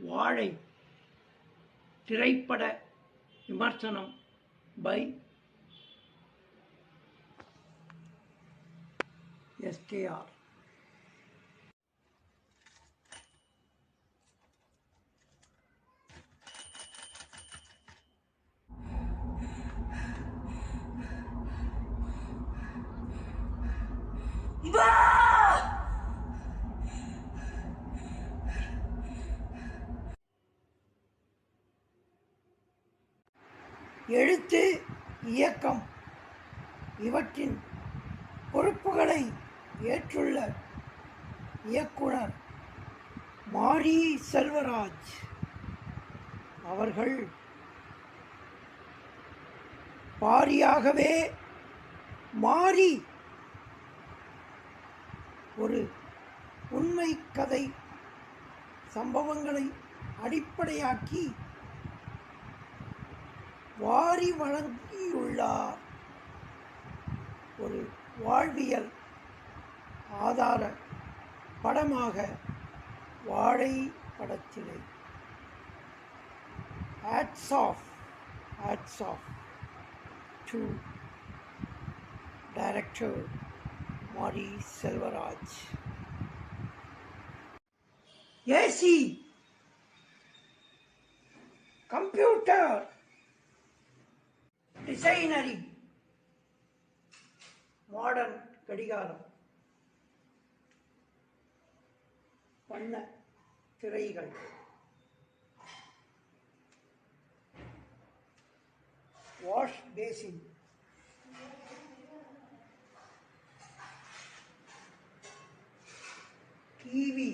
வாழை திரைப்பட விமர்சனம் பை எஸ்கேஆர். எழுத்து, இயக்கம் இவற்றின் பொறுப்புகளை ஏற்றுள்ள இயக்குனர் மாரி செல்வராஜ் அவர்கள் பாரியாகவே மாறி ஒரு உண்மை கதை சம்பவங்களை அடிப்படையாக்கி வாரி வழங்கியுள்ளார். ஒரு வாழ்வியல் ஆதார படமாக வாழை படத்திலே hats off to director Mari Selvaraj. AC, computer, டிசைனரி, மாடர்ன் கடிகாரம், வண்ண திரைகள், wash basin, TV,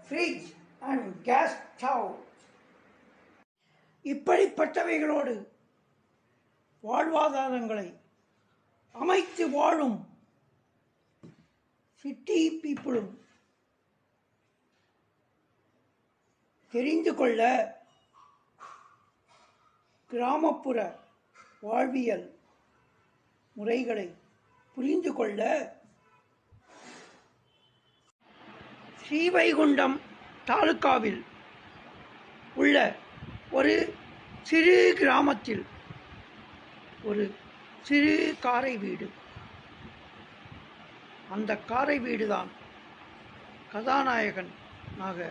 fridge and gas stove இப்படிப்பட்டவைகளோடு வாழ்வாதாரங்களை அமைத்து வாழும் சிட்டி பீப்புளும் தெரிந்து கொள்ள, கிராமப்புற வாழ்வியல் முறைகளை புரிந்து கொள்ள ஸ்ரீவைகுண்டம் தாலுகாவில் உள்ள ஒரு சிறு கிராமத்தில் ஒரு சிறு காரை வீடு. அந்த காரை வீடுதான் கதாநாயகனாக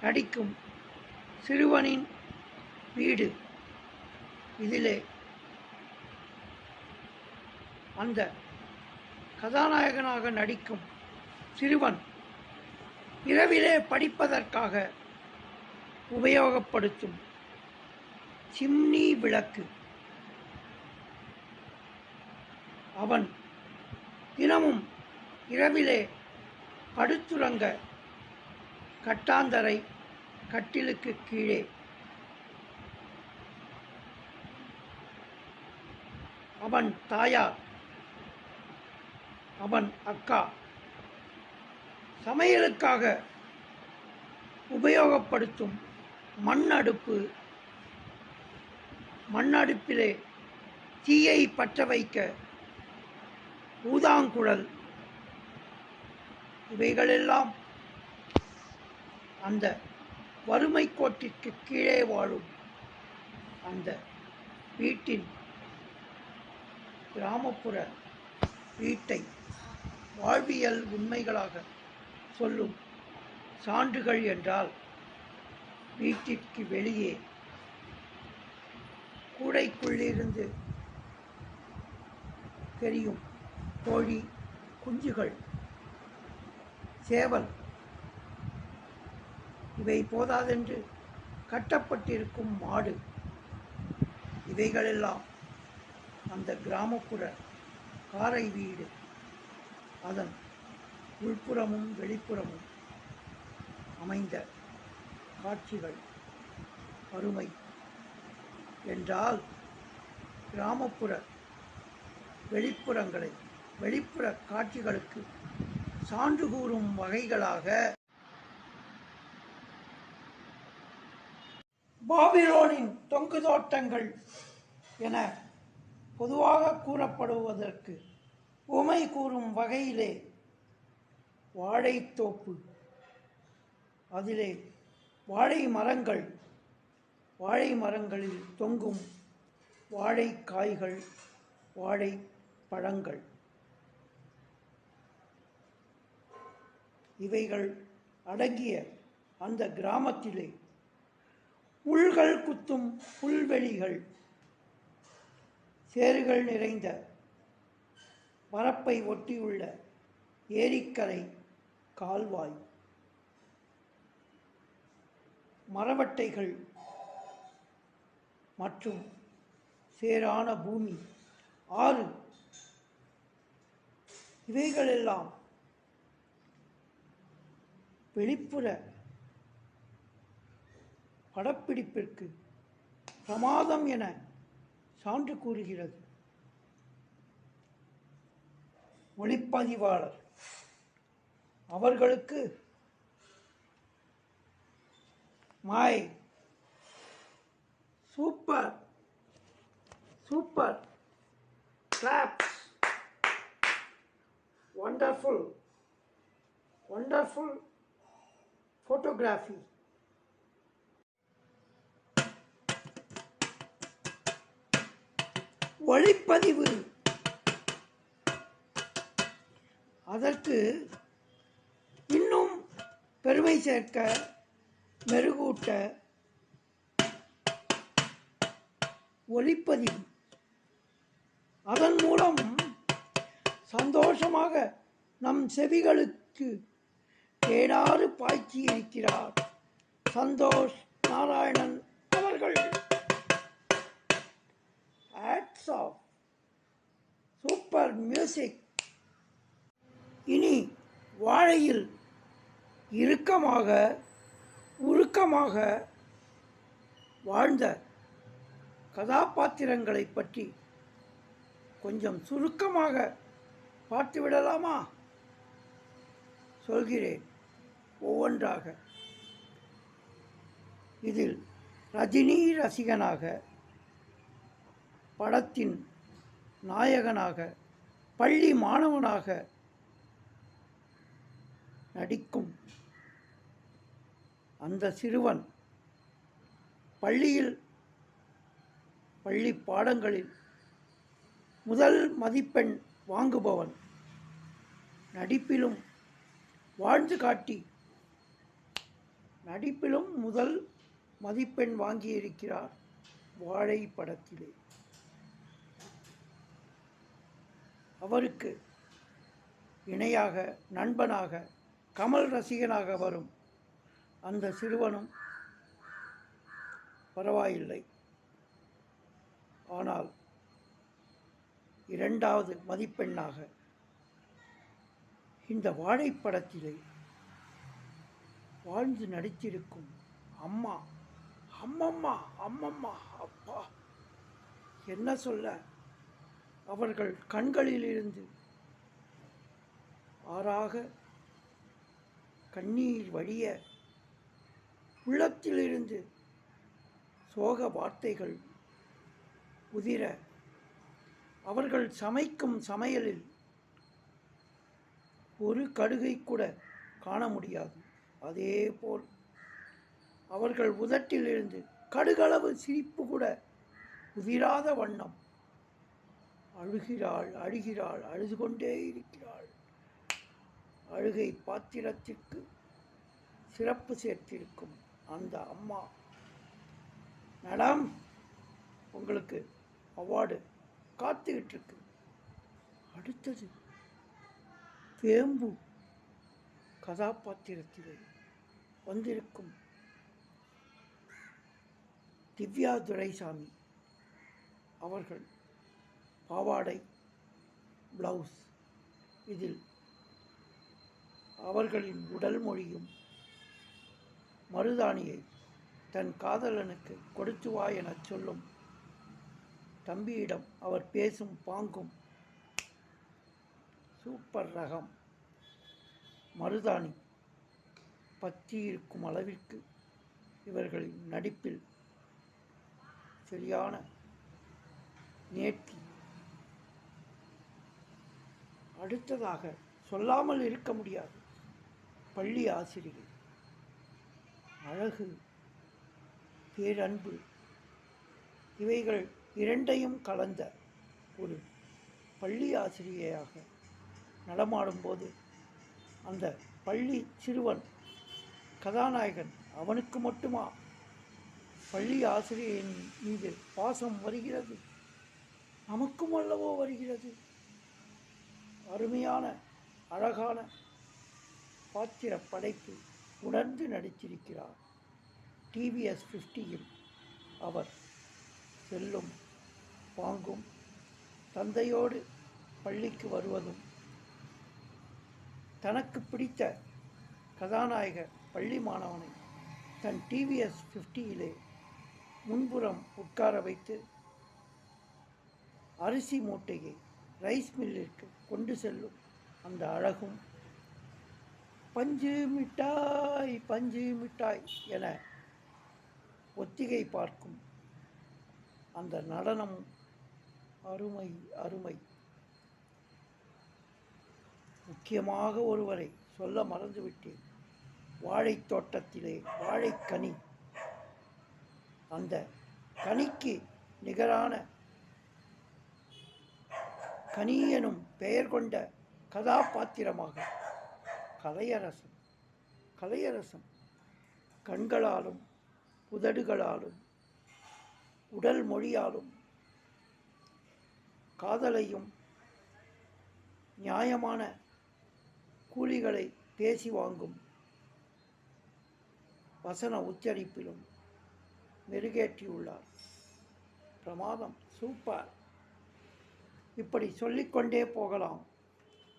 நடிக்கும் சிறுவனின் வீடு. இதிலே அந்த கதாநாயகனாக நடிக்கும் சிறுவன் இரவிலே படிப்பதற்காக உபயோகப்படுத்தும் சிம்னி விளக்கு. அவன் தினமும் இரவிலே படுத்துறங்க கட்டாந்தரை கட்டிலுக்கு கீழே அவன் தாயார், அவன் அக்கா சமையலுக்காக உபயோகப்படுத்தும் மண்ணடுப்பிலே தீயை பற்ற வைக்க ஊதாங்குழல், இவைகளெல்லாம் அந்த வறுமை கோட்டிற்கு கீழே வாழும் அந்த வீட்டின் கிராமப்புற வீட்டை வாழ்வியல் உண்மைகளாக சொல்லும் சான்றுகள் என்றால், வீட்டிற்கு வெளியே கூடைக்குள்ளிருந்து தெரியும் கோழி குஞ்சுகள், சேவல், இவை போதாதென்று கட்டப்பட்டிருக்கும் மாடு, இவைகளெல்லாம் அந்த கிராமப்புற காரை வீடு. அதன் உள்புறமும் வெளிப்புறமும் அமைந்த காட்சிகள். அருமை என்றால் கிராமப்புற வெளிப்புற காட்சிகளுக்கு சான்று கூறும் வகைகளாக பாபிலோனின் தொங்கு தோட்டங்கள் என பொதுவாக கூறப்படுவதற்கு உமை கூறும் வகையிலே வாழைத்தோப்பு, அதிலே வாழை மரங்கள், வாழை மரங்களில் தொங்கும் வாழைக்காய்கள், வாழை பழங்கள், இவைகள் அடங்கிய அந்த கிராமத்திலே முள்கள் குத்தும் புல்வெளிகள், சேறுகள் நிறைந்த வரப்பை ஒட்டியுள்ள ஏரிக்கரை கால்வாய், மரவட்டைகள் மற்றும் சேரான பூமி, ஆறு, இவைகளெல்லாம் வெளிப்புற படப்பிடிப்பிற்கு பிரமாதம் என சான்று கூறுகிறது. ஒளிப்பதிவாளர் அவர்களுக்கு my super super claps, wonderful wonderful photography. ஒளிப்பதிவு அதற்கு இன்னும் பெருமை சேர்க்க, மெருகூட்ட ஒளிப்பதிவு, அதன் மூலம் சந்தோஷமாக நம் செவிகளுக்கு தேனாறு பாய்ச்சி இருக்கிறார் சந்தோஷ் நாராயணன் அவர்கள். Hats off, super music. இனி வாழையில் இறுக்கமாக உருக்கமாக வாழ்ந்த கதாபாத்திரங்களை பற்றி கொஞ்சம் சுருக்கமாக பார்த்துவிடலாமா? சொல்கிறேன் ஒவ்வொன்றாக. இதில் ரஜினி ரசிகனாக, படத்தின் நாயகனாக, பள்ளி மாணவனாக நடிக்கும் அந்த சிறுவன் பள்ளியில் பள்ளி பாடங்களில் முதல் மதிப்பெண் வாங்குபவன், நடிப்பிலும் வாழ்ந்து காட்டி நடிப்பிலும் முதல் மதிப்பெண் வாங்கியிருக்கிறார் வாழை படத்திலே. அவருக்கு இணையாக, நண்பனாக, கமல் ரசிகனாக வரும் அந்த சிறுவனும் பரவாயில்லை. ஆனால் இரண்டாவது மதிப்பெண்ணாக இந்த வாழைப்படத்திலே வாழ்ந்து நடித்திருக்கும் அம்மா, அம்மம்மா, அம்மம்மா, அப்பா, என்ன சொல்ல, அவர்கள் கண்களிலிருந்து ஆறாக கண்ணீர் வழிய, உள்ளத்திலிருந்து சோக வார்த்தைகள் உதிர, அவர்கள் சமைக்கும் சமையலில் ஒரு கடுகை கூட காண முடியாது. அதேபோல் அவர்கள் உதட்டிலிருந்து கடுகளவு சிரிப்பு கூட உதிராத வண்ணம் அழுகிறாள், அழுகிறாள், அழுது கொண்டே இருக்கிறாள். அழுகை பாத்திரத்திற்கு சிறப்பு சேர்த்திருக்கும் அந்த அம்மா. மேடம், உங்களுக்கு அவார்டு காத்துக்கிட்டு இருக்கு. அடுத்தது வேம்பு கதாபாத்திரத்திலே வந்திருக்கும் திவ்யா துரைசாமி அவர்கள் பாவாடை பிளவுஸ், இதில் அவர்களின் உடல் மொழியும் மருதாணியை தன் காதலனுக்கு கொடுத்து வா எனச் சொல்லும் தம்பியிடம் அவர் பேசும் பாங்கும் சூப்பர் ரகம். மருதாணி பற்றி இருக்கும் அளவிற்கு இவர்களின் நடிப்பில் சரியான நேர்த்தி, அடுத்ததாக சொல்லாமல் இருக்க முடியாது. பள்ளி ஆசிரியை. அழகு, பேரன்பு இவைகள் இரண்டையும் கலந்த ஒரு பள்ளி ஆசிரியையாக நடமாடும்போது அந்த பள்ளி சிறுவன் கதாநாயகன் அவனுக்கு மட்டுமா பள்ளி ஆசிரியரின் மீது பாசம் வருகிறது? நமக்கும் அல்லவோ வருகிறது. அருமையான அழகான பாத்திர படைப்பு உணர்ந்து நடித்திருக்கிறார். டிவிஎஸ் 50யில் அவர் செல்லும் பாங்கும், தந்தையோடு பள்ளிக்கு வருவதும், தனக்கு பிடித்த கதாநாயக பள்ளி மாணவனை தன் டிவிஎஸ் 50யிலே முன்புறம் உட்கார வைத்து அரிசி மூட்டையை ரைஸ் மில்லிற்கு கொண்டு செல்லும் அந்த அழகும், பஞ்சு மிட்டாய் பஞ்சு மிட்டாய் என ஒத்திகை பார்க்கும் அந்த நடனம் அருமை அருமை. முக்கியமாக ஒருவரை சொல்ல மறந்துவிட்டேன். வாழைத் தோட்டத்திலே வாழைக்கனி, அந்த கனிக்கு நிகரான கனி எனும் பெயர் கொண்ட கதாபாத்திரமாக கலையரசன். கலையரசன் கண்களாலும் உதடுகளாலும் உடல் மொழியாலும் காதலையும் நியாயமான கூலிகளை பேசி வாங்கும் வசன உச்சரிப்பிலும் மெருகேற்றியுள்ளார். பிரமாதம், சூப்பர். இப்படி சொல்லிக்கொண்டே போகலாம்.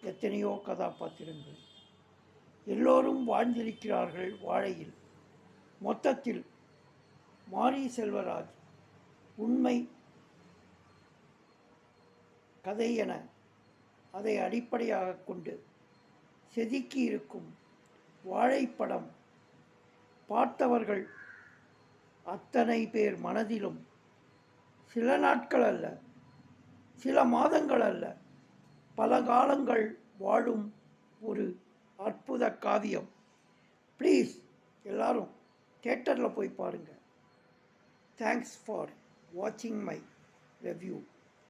எத்தனையோ கதாபாத்திரங்கள் எல்லோரும் வாழ்ந்திருக்கிறார்கள் வாழையில். மொத்தத்தில் மாரி செல்வராஜ் உண்மை கதை என அதை அடிப்படையாக கொண்டு செதுக்கி இருக்கும் வாழைப்படம் பார்த்தவர்கள் அத்தனை பேர் மனதிலும் சில நாட்கள் அல்ல, சில மாதங்கள் அல்ல, பல காலங்கள் வாழும் ஒரு அற்புத காவியம். ப்ளீஸ் எல்லாரும் தியேட்டரில் போய் பாருங்கள். தேங்க்ஸ் ஃபார் வாட்சிங் மை review.